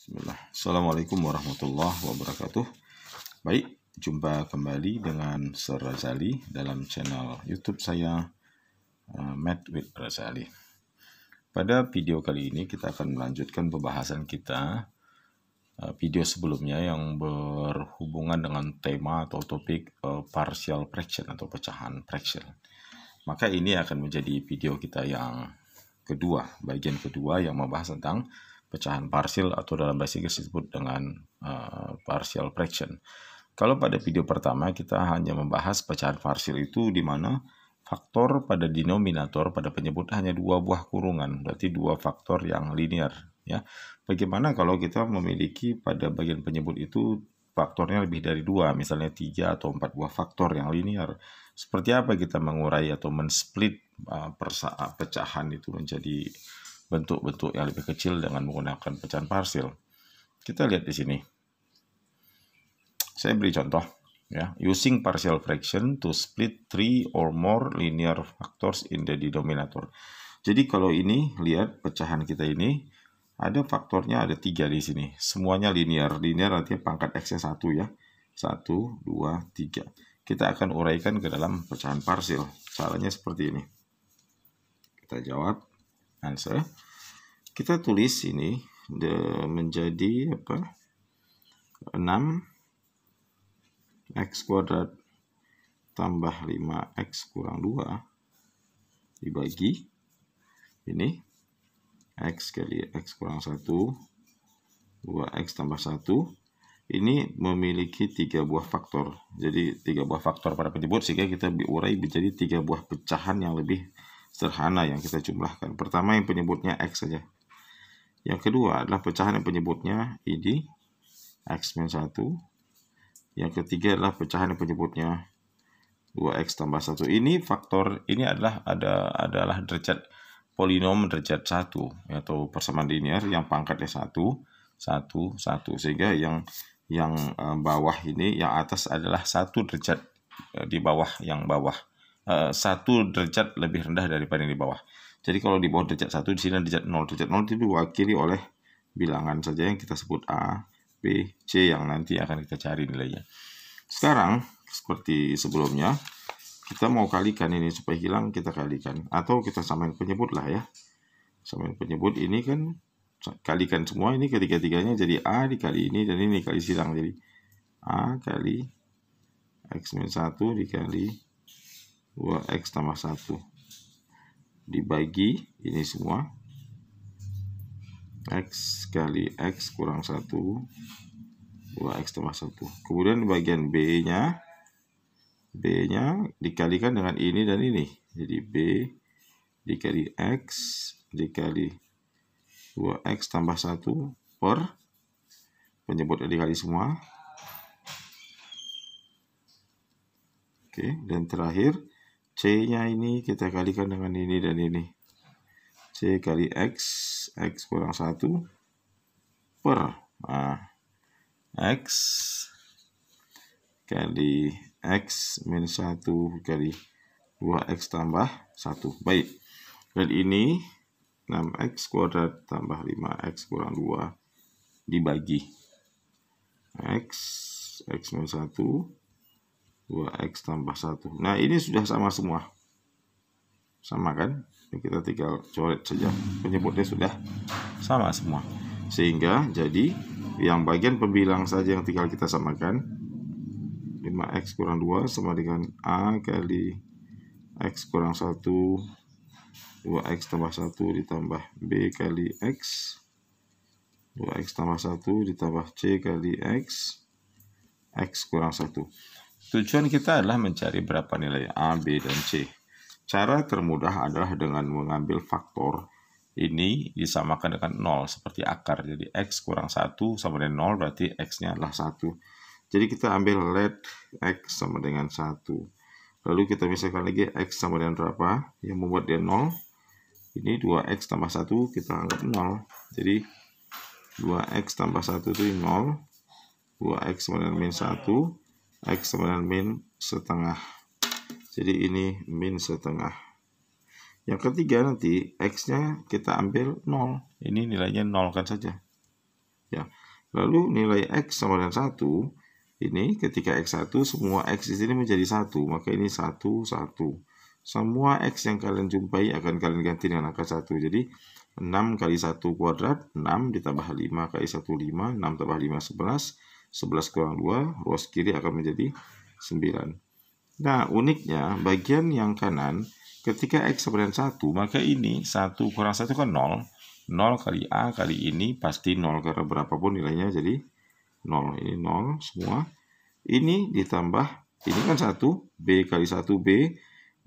Bismillah. Assalamualaikum warahmatullahi wabarakatuh. Baik, jumpa kembali dengan Sir Razali dalam channel YouTube saya, Math with Razali. Pada video kali ini kita akan melanjutkan pembahasan kita video sebelumnya yang berhubungan dengan tema atau topik partial fraction atau pecahan fraction. Maka ini akan menjadi video kita yang kedua, bagian kedua yang membahas tentang pecahan parsial atau dalam bahasa Inggris disebut dengan partial fraction. Kalau pada video pertama kita hanya membahas pecahan parsial itu di mana faktor pada denominator pada penyebut hanya dua buah kurungan, berarti dua faktor yang linear. Ya, bagaimana kalau kita memiliki pada bagian penyebut itu faktornya lebih dari dua, misalnya 3 atau 4 buah faktor yang linear. Seperti apa kita mengurai atau men-split pecahan itu menjadi bentuk-bentuk yang lebih kecil dengan menggunakan pecahan parsial. Kita lihat di sini. Saya beri contoh, ya. Using partial fraction to split 3 or more linear factors in the denominator. Jadi kalau ini, lihat pecahan kita ini, ada faktornya ada 3 di sini. Semuanya linear. Linear artinya pangkat X-nya 1 ya. 1, 2, 3. Kita akan uraikan ke dalam pecahan parsial. Caranya seperti ini. Kita jawab. Answer. Kita tulis ini menjadi 6x kuadrat tambah 5x kurang 2 dibagi ini x kali x kurang 1 2x tambah 1. Ini memiliki 3 buah faktor. Jadi 3 buah faktor pada penyebut sehingga kita urai menjadi 3 buah pecahan yang lebih sederhana yang kita jumlahkan. Pertama yang penyebutnya X saja. Yang kedua adalah pecahan yang penyebutnya ini X-1. Yang ketiga adalah pecahan yang penyebutnya 2X tambah 1. Ini faktor ini adalah derajat polinom derajat 1 atau persamaan linear yang pangkatnya 1, 1, 1. Sehingga yang bawah ini, yang atas adalah 1 derajat di bawah yang bawah. 1 derajat lebih rendah daripada yang di bawah. Jadi kalau di bawah derajat 1 di sini derajat 0. Derajat 0 itu diwakili oleh bilangan saja yang kita sebut A, B, C yang nanti akan kita cari nilainya. Sekarang seperti sebelumnya kita mau kalikan ini supaya hilang, kita kalikan atau kita samain penyebut lah ya. Samain penyebut ini kan kalikan semua ini ketiga-tiganya jadi A dikali ini dan ini kali silang jadi A kali X-1 dikali 2X tambah 1 dibagi ini semua X kali X kurang 1 2X tambah 1. Kemudian bagian B-nya dikalikan dengan ini dan ini. Jadi B dikali X dikali 2X tambah 1 per penyebutnya dikali semua. Oke, dan terakhir C-nya ini kita kalikan dengan ini dan ini. C kali X, X kurang 1 per X kali X minus 1 kali 2X tambah 1. Baik. Dan ini 6X kuadrat tambah 5X kurang 2 dibagi X minus 1 2X tambah 1. Nah, ini sudah sama semua. Sama kan? Kita tinggal coret saja. Penyebutnya sudah sama semua. Sehingga jadi yang bagian pembilang saja yang tinggal kita samakan. 5X kurang 2 sama dengan A kali X kurang 1 2X tambah 1 ditambah B kali X 2X tambah 1 ditambah C kali X kurang 1. Tujuan kita adalah mencari berapa nilai A, B, dan C. Cara termudah adalah dengan mengambil faktor ini disamakan dengan 0 seperti akar. Jadi X kurang 1 sama dengan 0 berarti X-nya adalah 1. Jadi kita ambil let X sama dengan 1. Lalu kita misalkan lagi X sama dengan berapa yang membuat dia 0. Ini 2X tambah 1 kita anggap 0. Jadi 2X tambah 1 itu 0. 2X sama dengan min 1. X sama dengan min setengah. Jadi ini min setengah. Yang ketiga nanti X-nya kita ambil 0. Ini nilainya 0 kan saja. Ya. Lalu nilai X sama dengan 1, ini ketika X1 semua X di sini menjadi 1, maka ini 1, 1. Semua X yang kalian jumpai akan kalian ganti dengan angka 1. Jadi 6 kali 1 kuadrat, 6 ditambah 5 kali 1, 5, 6 tambah 5, 11, 11 kurang 2, ruas kiri akan menjadi 9. Nah, uniknya bagian yang kanan, ketika X sama dengan 1, maka ini 1 kurang 1 kan 0. 0 kali A kali ini pasti 0, karena berapapun nilainya jadi 0. Ini 0 semua. Ini ditambah, ini kan 1, B kali 1 B,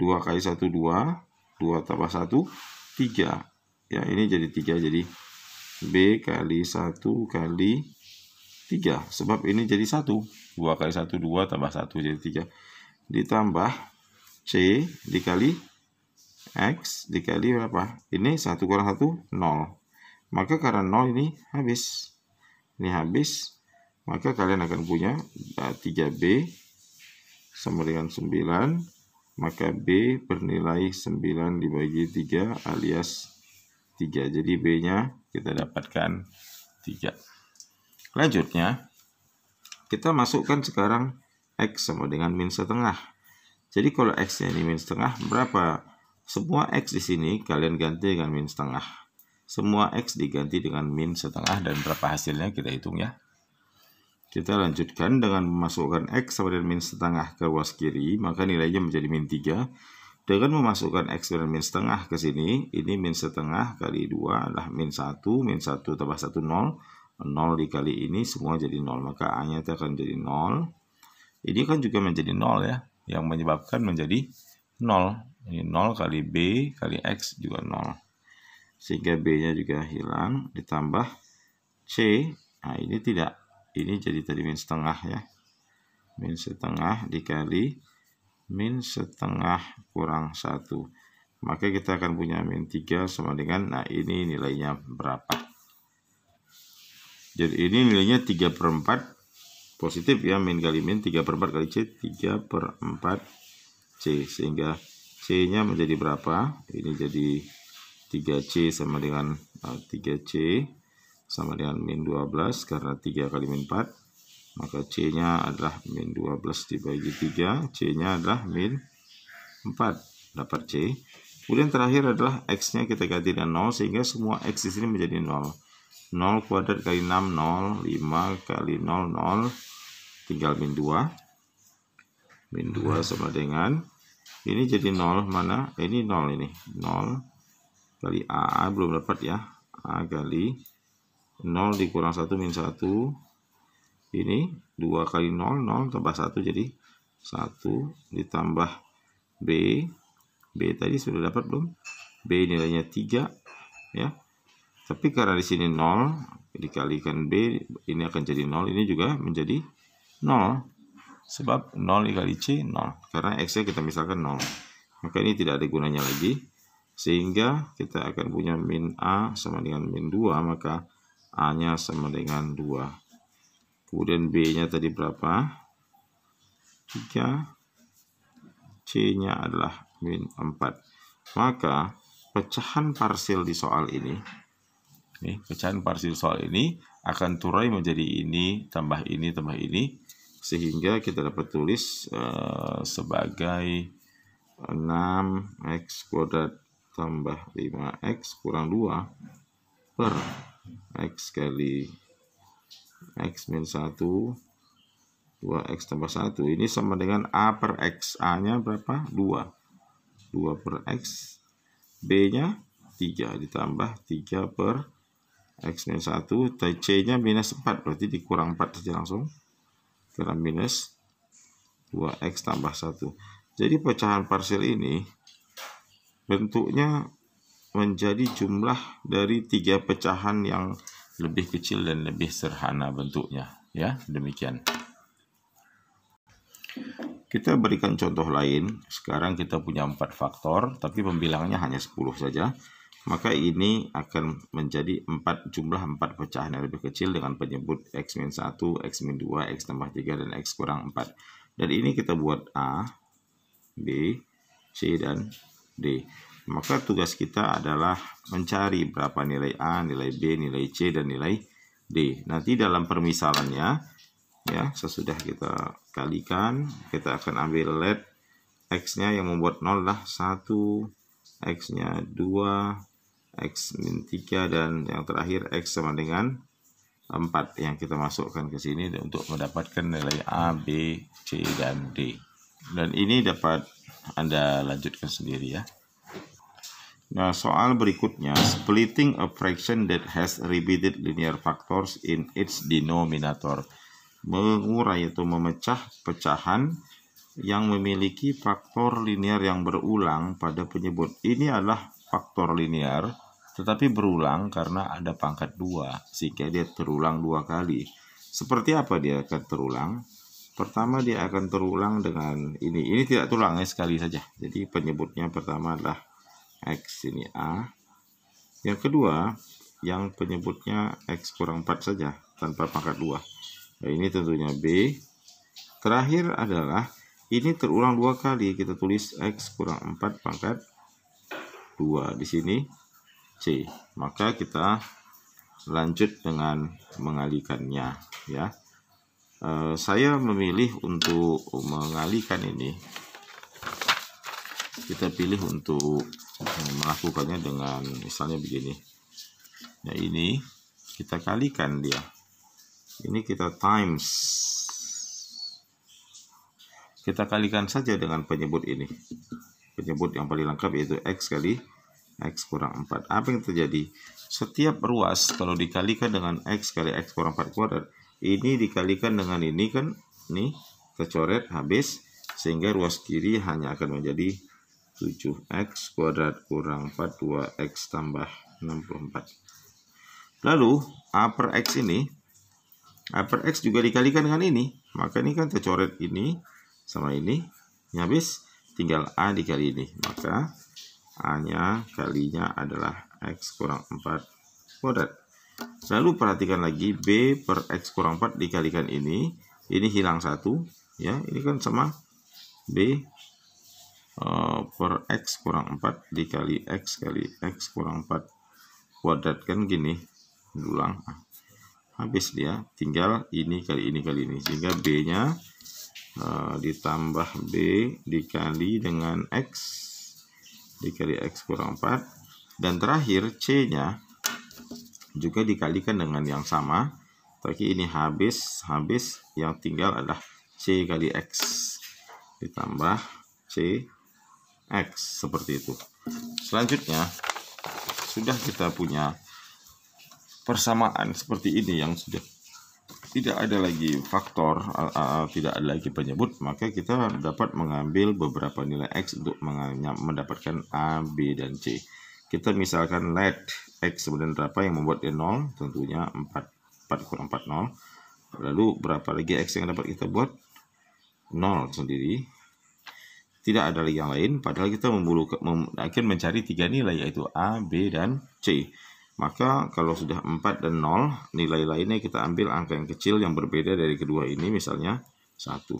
2 kali 1 2, 2 tambah 1, 3. Ya, ini jadi 3, jadi B kali 1 kali 3. Sebab ini jadi 1. 2 kali 1, 2 tambah 1 jadi 3. Ditambah C dikali X dikali berapa? Ini 1 kurang 1, 0. Maka karena 0 ini habis. Ini habis. Maka kalian akan punya 3B sama dengan 9. Maka B bernilai 9 dibagi 3 alias 3. Jadi B-nya kita dapatkan 3. Selanjutnya, kita masukkan sekarang X sama dengan min setengah. Jadi kalau X-nya ini min setengah, berapa? Semua X di sini kalian ganti dengan min setengah. Semua X diganti dengan min setengah, dan berapa hasilnya kita hitung ya. Kita lanjutkan dengan memasukkan X sama dengan min setengah ke ruas kiri, maka nilainya menjadi min 3. Dengan memasukkan X dengan min setengah ke sini, ini min setengah kali 2 adalah min 1, min 1 tambah 1, 0. 0 dikali ini semua jadi 0, maka A-nya itu akan jadi 0. Ini kan juga menjadi 0 ya, yang menyebabkan menjadi 0. Ini 0 kali B kali X juga 0. Sehingga B-nya juga hilang, ditambah C. Nah, ini tidak. Ini jadi tadi min setengah ya. Min setengah dikali min setengah kurang 1. Maka kita akan punya min 3 sama dengan, nah ini nilainya berapa? Jadi ini nilainya 3/4. Positif ya, min kali min 3/4 kali C, 3/4 C. Sehingga C-nya menjadi berapa? Ini jadi 3C sama dengan 3C sama dengan min 12, karena 3 kali min 4. Maka C-nya adalah min 12 dibagi 3. C-nya adalah min 4. Dapat C. Kemudian terakhir adalah X-nya kita ganti dengan 0, sehingga semua X di sini menjadi 0. 0 kuadrat kali 6, 0. 5 kali 0, 0. Tinggal min 2. Min 2 sama dengan, ini jadi 0, mana? Ini 0 ini. 0 kali A belum dapat ya. A kali 0 dikurang 1 min 1. Ini 2 kali 0, 0 tambah 1 jadi 1. Ditambah B. B tadi sudah dapat belum? B nilainya 3 ya. Tapi karena di sini 0 dikalikan B, ini akan jadi 0. Ini juga menjadi 0. Sebab 0 dikali C 0. Karena X-nya kita misalkan 0. Maka ini tidak ada gunanya lagi. Sehingga kita akan punya min A sama dengan min 2. Maka A-nya sama dengan 2. Kemudian B-nya tadi berapa? 3. C-nya adalah min 4. Maka pecahan parsil di soal ini, pecahan parsil soal ini akan turai menjadi ini, tambah ini, tambah ini. Sehingga kita dapat tulis sebagai 6x kuadrat tambah 5x kurang 2 per x kali x min 1, 2x tambah 1. Ini sama dengan A per x. A-nya berapa? 2. 2 per x. B-nya 3 ditambah 3 per x min 1. C-nya minus 4. Berarti dikurang 4 saja langsung. Karena minus 2x tambah 1. Jadi pecahan parsil ini bentuknya menjadi jumlah dari 3 pecahan yang lebih kecil dan lebih sederhana bentuknya. Ya, demikian. Kita berikan contoh lain. Sekarang kita punya 4 faktor, tapi pembilangannya hanya 10 saja. Maka ini akan menjadi jumlah 4 pecahan yang lebih kecil dengan penyebut x min 1, x min 2, x tambah 3, dan x kurang 4. Dan ini kita buat A, B, C, dan D. Maka tugas kita adalah mencari berapa nilai A, nilai B, nilai C, dan nilai D. Nanti dalam permisalannya, ya, sesudah kita kalikan, kita akan ambil let X-nya yang membuat 0 adalah 1, X-nya 2, X min 3, dan yang terakhir X sama dengan 4 yang kita masukkan ke sini untuk mendapatkan nilai A, B, C, dan D. Dan ini dapat Anda lanjutkan sendiri ya. Nah, soal berikutnya, splitting a fraction that has repeated linear factors in its denominator. Mengurai atau memecah pecahan yang memiliki faktor linear yang berulang pada penyebut. Ini adalah faktor linear, tetapi berulang karena ada pangkat 2, sehingga dia terulang 2 kali. Seperti apa dia akan terulang? Pertama, dia akan terulang dengan ini. Ini tidak terulang ya, sekali saja. Jadi penyebutnya pertama adalah X, ini A. Yang kedua, yang penyebutnya X kurang 4 saja, tanpa pangkat 2. Nah, ini tentunya B. Terakhir adalah, ini terulang 2 kali. Kita tulis X kurang 4 pangkat 2. Di sini C. Maka kita lanjut dengan mengalihkannya ya. Saya memilih untuk mengalihkan ini. Kita pilih untuk melakukannya dengan misalnya begini. Nah, ini kita kalikan dia. Ini kita times. Kita kalikan saja dengan penyebut ini. Penyebut yang paling lengkap yaitu X kali X kurang 4. Apa yang terjadi? Setiap ruas kalau dikalikan dengan X kali X kurang 4 kuadrat, ini dikalikan dengan ini kan, nih, kecoret habis, sehingga ruas kiri hanya akan menjadi 7X kuadrat kurang 4, 2X tambah 64. Lalu, A per X ini, A per X juga dikalikan dengan ini. Maka ini kan tercoret ini sama ini. Habis, tinggal A dikali ini. Maka, A-nya kalinya adalah X kurang 4 kuadrat. Lalu perhatikan lagi, B per X kurang 4 dikalikan ini. Ini hilang 1. Ya, ini kan sama B per X kurang 4 dikali X kali X kurang 4 kuadrat, kan gini, ulang. Habis dia, tinggal ini kali ini kali ini, sehingga B-nya ditambah B dikali dengan X dikali X kurang 4, dan terakhir C-nya juga dikalikan dengan yang sama, tapi ini habis, yang tinggal adalah C kali X ditambah C X, seperti itu. Selanjutnya, sudah kita punya persamaan seperti ini yang sudah tidak ada lagi faktor, tidak ada lagi penyebut, maka kita dapat mengambil beberapa nilai X untuk mendapatkan A, B, dan C. Kita misalkan let X sebenarnya berapa yang membuat dia 0, tentunya 4 kurang 4, 0. Lalu berapa lagi X yang dapat kita buat? 0 sendiri. Tidak ada lagi yang lain, padahal kita akan mencari 3 nilai, yaitu A, B, dan C. Maka kalau sudah 4 dan 0, nilai lainnya kita ambil angka yang kecil yang berbeda dari kedua ini, misalnya 1.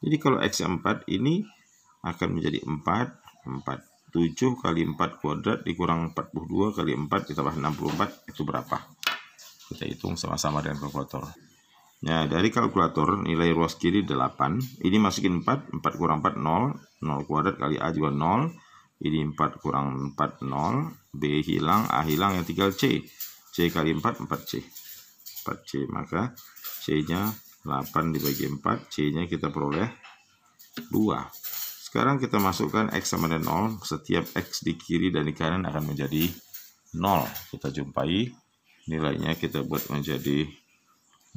Jadi kalau X 4 ini akan menjadi 4. 7 kali 4 kuadrat dikurang 42 kali 4 ditambah 64, itu berapa? Kita hitung sama-sama dengan kalkulator. Nah, dari kalkulator nilai ruas kiri 8. Ini masukin 4 kurang 4, 0 kuadrat kali A juga 0. Ini 4 kurang 4, 0. B hilang, A hilang, yang tinggal C. C kali 4, 4C. 4C, maka C-nya 8 dibagi 4. C-nya kita peroleh 2. Sekarang kita masukkan X sama dengan 0. Setiap X di kiri dan di kanan akan menjadi 0. Kita jumpai nilainya, kita buat menjadi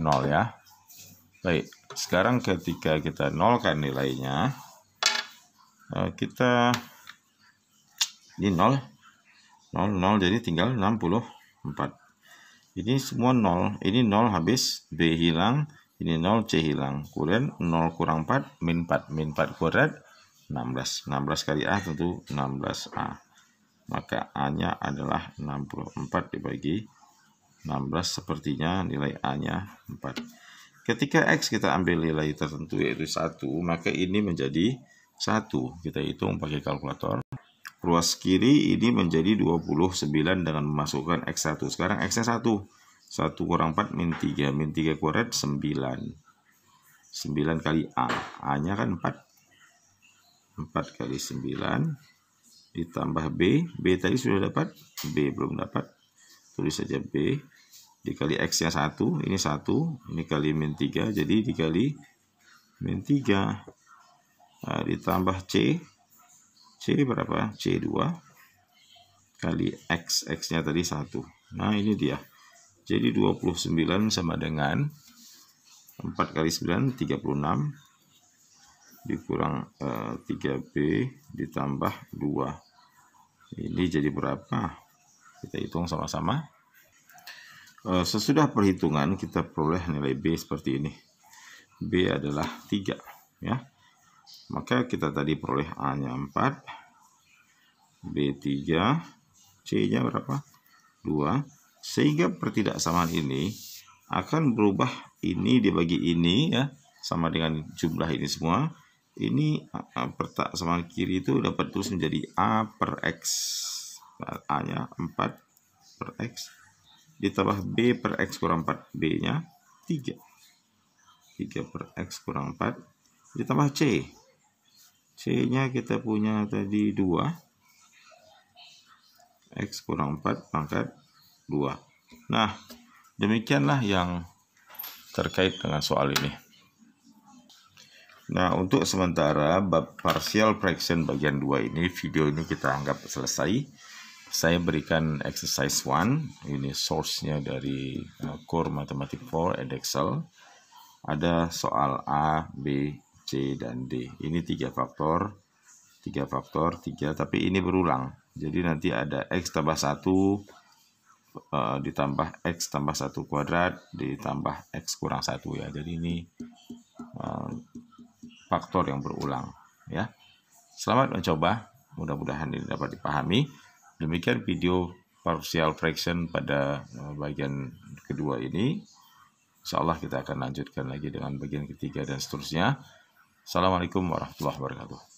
0 ya. Baik, sekarang ketika kita nolkan nilainya, kita ini 0, jadi tinggal 64. Ini semua 0, ini 0 habis, B hilang, ini 0, C hilang. Kemudian 0 kurang 4, min 4 kuadrat, 16. 16 kali A tentu 16A. Maka A-nya adalah 64 dibagi 16, sepertinya nilai A-nya 4. Ketika X kita ambil nilai tertentu yaitu 1, maka ini menjadi 1. Kita hitung pakai kalkulator. Ruas kiri ini menjadi 29 dengan memasukkan X1. Sekarang X-nya 1. 1 kurang 4 min 3. Min 3 kuadrat 9. 9 kali A. A-nya kan 4. 4 kali 9 ditambah B. B tadi sudah dapat. B belum dapat. Tulis saja B. Dikali X-nya 1. Ini 1. Ini kali min 3. Jadi dikali min 3. Nah, ditambah C. C berapa? C 2 kali X. X-nya tadi 1. Nah, ini dia. Jadi 29 sama dengan 4 kali 9, 36. Dikurang 3B ditambah 2. Ini jadi berapa? Kita hitung sama-sama. Sesudah perhitungan, kita peroleh nilai B seperti ini. B adalah 3. Ya. Maka kita tadi peroleh A-nya 4. B 3. C-nya berapa? 2. Sehingga pertidaksamaan ini akan berubah ini dibagi ini ya, sama dengan jumlah ini semua. Ini persamaan kiri itu dapat terus menjadi A per X. A-nya 4 per X. Ditambah B per X kurang 4. B-nya 3. 3 per X kurang 4. Ditambah C. C-nya kita punya tadi 2. X kurang 4 pangkat 2. Nah, demikianlah yang terkait dengan soal ini. Nah, untuk sementara bab partial fraction bagian 2 ini, video ini kita anggap selesai. Saya berikan exercise 1. Ini source-nya dari Core Mathematics 4 Edexcel. Ada soal A, B, C, dan D. Ini 3 faktor. 3 faktor, 3, tapi ini berulang. Jadi nanti ada X tambah 1 ditambah X tambah 1 kuadrat ditambah X kurang 1 ya. Jadi ini faktor yang berulang ya. Selamat mencoba, mudah-mudahan ini dapat dipahami. Demikian video partial fraction pada bagian kedua ini. Insyaallah kita akan lanjutkan lagi dengan bagian ketiga dan seterusnya. Assalamualaikum warahmatullahi wabarakatuh.